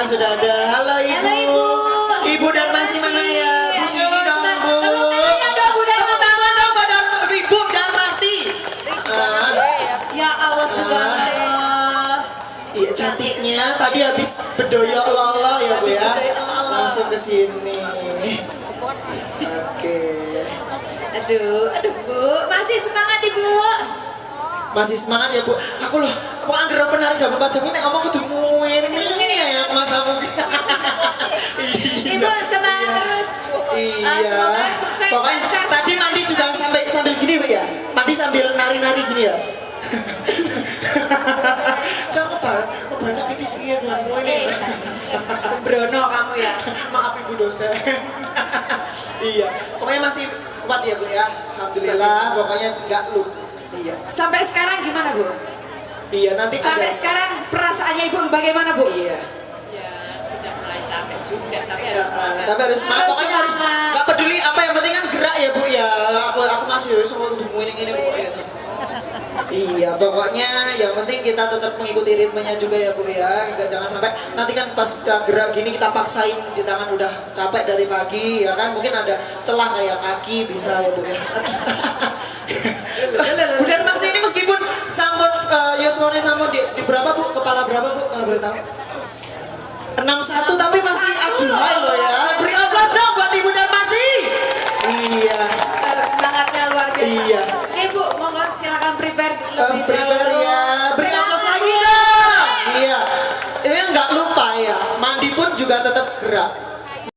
sudah ada. Halo Ibu. Halo Ibu. Ibu Darmasi mana ya? Bu sini dong Bu. Bu Ibu Darmasi. Ya Allah subhanallah. Iya cantiknya. Tadi habis berdoyok lolo ya Bu ya. Langsung ke sini. Oke. Aduh Bu, masih semangat Ibu. Masih semangat ya Bu. Aku loh, aku anggar penari dapat pajak ini ngomong kudu ini ya Mas aku. Ibu semangat terus. Iya. Semoga sukses. Pokoknya tadi mandi juga sambil gini Bu ya. Mandi sambil nari-nari gini ya. Jangan banyak pipis iya Tuhan. Sembrono kamu ya. Maaf Ibu dosen. Iya. Pokoknya masih kuat ya Bu ya. Alhamdulillah. Pokoknya enggak lupa. Iya. Sampai sekarang gimana Bu? Iya nanti Sampai ada. sekarang perasaannya Ibu bagaimana Bu? Iya. Ya sudah mulai capek juga, tapi Ya, harus semangat. tapi harus semangat. Harus Pokoknya harus semangat. nggak peduli apa yang penting kan gerak ya Bu ya. Aku masih semua untuk ini pokoknya. Iya, pokoknya yang penting kita tetap mengikuti ritmenya juga ya Bu ya. Enggak jangan sampai nanti kan pas kita gerak gini kita paksain di tangan udah capek dari pagi ya kan. Mungkin ada celah kayak kaki bisa ya Bu ya. Udah Mas ini meskipun sambut Yoswone sambut di berapa Bu? Kepala berapa Bu? Kalau boleh tahu? 61 tapi masih aduhai loh ya. Beri aplaus dong buat Ibu Darmasi. Iya. Harus semangatnya luar biasa. Iya. Ibu, monggo silakan prepare lebih Prepare dahulu. ya. Beri aplaus lagi dong. Iya. Ini nggak lupa ya. Mandi pun juga tetap gerak.